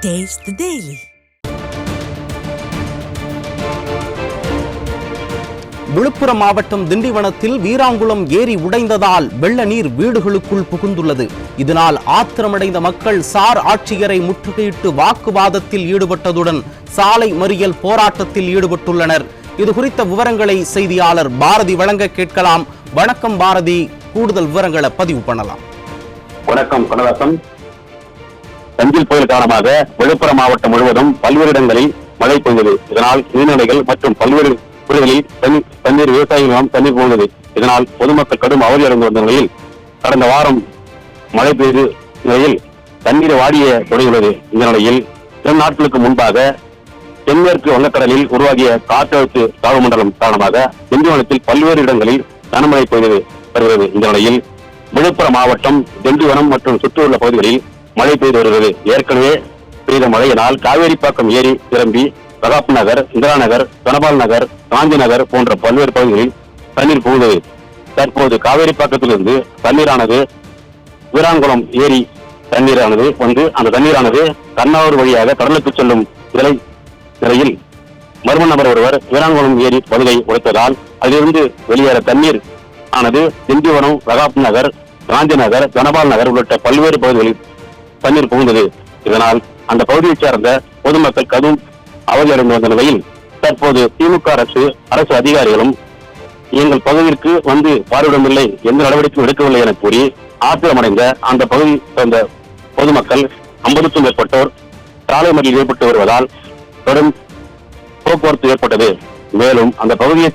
Taste the Daily. Villupuram மாவட்டம் திண்டிவனத்தில் வீராங்குளம் ஏரி உடைந்ததால் வெள்ள நீர் வீடுகளுக்குள் புகுந்துள்ளது. இதனால் ஆத்திரமடைந்த மக்கள் சார் ஆட்சியரை முற்றுகையிட்டு வாக்குவாதத்தில் ஈடுபட்டதுடன் சாலை மறியல் போராட்டத்தில் ஈடுபட்டுள்ளனர். இது குறித்த விவரங்களை செய்தியாளர் பாரதி வழங்க கேட்கலாம். வணக்கம் பாரதி, கூடுதல் விவரங்களை பதிவு பண்ணலாம். வணக்கம் கனதாசன். தஞ்சை புயல் காரணமாக விழுப்புரம் மாவட்டம் முழுவதும் பல்வேறு இடங்களில் மழை பெய்தது. இதனால் நீர்நிலைகள் மற்றும் பல்வேறு பகுதிகளில் தண்ணீர் விவசாயிகளிடம் தண்ணீர் போனது. இதனால் பொதுமக்கள் கடும் அவதியடைந்து வந்த நிலையில் கடந்த வாரம் மழை பெய்த நிலையில் தண்ணீர் வாடிய தொடங்கியுள்ளது. இந்த நிலையில் 2 நாட்களுக்கு முன்பாக தென்மேற்கு வங்கக்கடலில் உருவாகிய காற்றழுத்த தாழ்வு மண்டலம் காரணமாக திண்டிவனத்தில் பல்வேறு இடங்களில் கனமழை பெய்து வருகிறது. இந்த நிலையில் விழுப்புரம் மாவட்டம் திண்டிவனம் மற்றும் சுற்றியுள்ள பகுதிகளில் மழை பெய்து வருகிறது. ஏற்கனவே பெய்த மழையினால் காவேரிப்பாக்கம் ஏரி நிரம்பி பிரதாப் நகர், இந்திரா நகர், தனபால் நகர், காஞ்சி நகர் போன்ற பல்வேறு பகுதிகளில் தண்ணீர் புகுந்தது. தற்போது காவேரிப்பாக்கத்திலிருந்து தண்ணீரானது வீராங்குளம் ஏரி தண்ணீரானது அந்த தண்ணீரானது கண்ணாவூர் வழியாக கடலுக்கு செல்லும் நிலையில் மர்ம நபர் ஒருவர் வீராங்குளம் ஏரி பகுதியை உடைத்ததால் அதிலிருந்து வெளியேற தண்ணீர் ஆனது திண்டிவனம், பிரதாப் நகர், காஞ்சி நகர், தனபால் நகர் உள்ளிட்ட பல்வேறு பகுதிகளில் தண்ணீர் புகுந்தது. இதனால் அந்த பகுதியைச் சேர்ந்த பொதுமக்கள் கடும் அவதியடைந்து வந்த நிலையில் தற்போது திமுக அரசு அதிகாரிகளும் எங்கள் பகுதிக்கு வந்து பார்வையிடவில்லை, எந்த நடவடிக்கையும் எடுக்கவில்லை என கூறி ஆத்திரமடைந்த அந்த பகுதியை சேர்ந்த பொதுமக்கள் 50க்கும் மேற்பட்டோர் சாலை மறியலில் ஈடுபட்டு வருவதால் கடும் போக்குவரத்து ஏற்பட்டது. மேலும் அந்த பகுதியை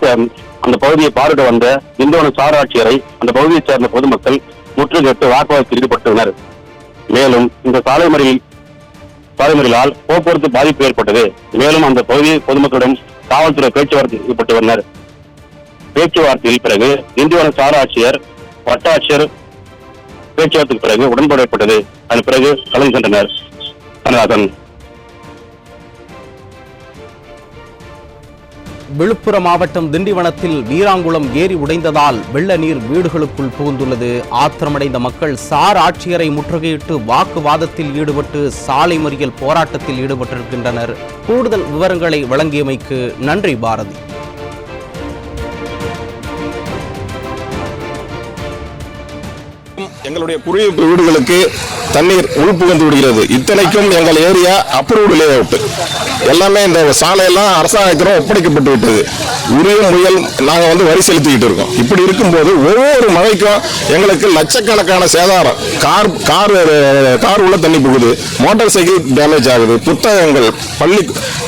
பார்வையிட வந்த திண்டிவனம் சார் ஆட்சியரை அந்த பகுதியைச் சேர்ந்த பொதுமக்கள் முற்றுகையிட்டு வாக்குவாதத்தில் ஈடுபட்டுள்ளனர். மேலும் இந்த சாலை மறியலால் போக்குவரத்து பாதிப்பு ஏற்பட்டது. மேலும் அந்த பகுதி பொதுமக்களிடம் காவல்துறை பேச்சுவார்த்தை ஈடுபட்டு வந்தனர். பேச்சுவார்த்தையில் பிறகு திண்டிவனம் சார் ஆட்சியர், வட்டாட்சியர் பேச்சுவார்த்தைக்கு பிறகு உடன்பாடு ஏற்பட்டது. அதன் பிறகு கலந்து சென்றனர். கனகாசன். விழுப்புரம் மாவட்டம் திண்டிவனத்தில் வீராங்குளம் ஏரி உடைந்ததால் வெள்ள நீர் வீடுகளுக்குள் புகுந்துள்ளது. ஆத்திரமடைந்த மக்கள் சார் ஆட்சியரை முற்றுகையிட்டு வாக்குவாதத்தில் ஈடுபட்டு சாலை மறியல் போராட்டத்தில் ஈடுபட்டிருக்கின்றனர். கூடுதல் விவரங்களை வழங்கியமைக்கு நன்றி பாரதி. எங்களுடைய குடியிருப்பு வீடுகளுக்கு தண்ணீர் உள்புகுந்து விடுகிறது. இத்தனைக்கும் எங்கள் ஏரியா அப்ரூவ்டு லே அவுட், எல்லாமே இந்த சாலையெல்லாம் அரசாங்கத்திடம் ஒப்படைக்கப்பட்டு விட்டது. உரிய முயல் நாங்கள் வரி செலுத்திக்கிட்டு இருக்கோம். இப்படி இருக்கும்போது ஒவ்வொரு மழைக்கும் எங்களுக்கு லட்சக்கணக்கான சேதாரம். கார் உள்ள தண்ணி புகுது, மோட்டார் சைக்கிள் டேமேஜ் ஆகுது, புத்தகங்கள், பள்ளி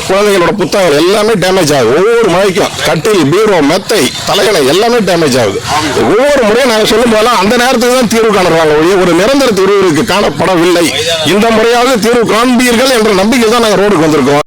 குழந்தைகளோட புத்தகங்கள் எல்லாமே டேமேஜ் ஆகுது. ஒவ்வொரு மழைக்கும் கட்டில், பீரோ, மெத்தை, தலையணை எல்லாமே டேமேஜ் ஆகுது. ஒவ்வொரு முறையும் நாங்கள் சொல்லும் போதெல்லாம் அந்த நேரத்துக்கு தான் தீர்வு காணுறாங்க, ஒரு நிரந்தர தீர்வு காணப்படவில்லை. இந்த முறையாவது தீர்வு காண்பீர்கள் என்ற நம்பிக்கை தான் நாங்கள் ரோடுக்கு வந்திருக்கோம்.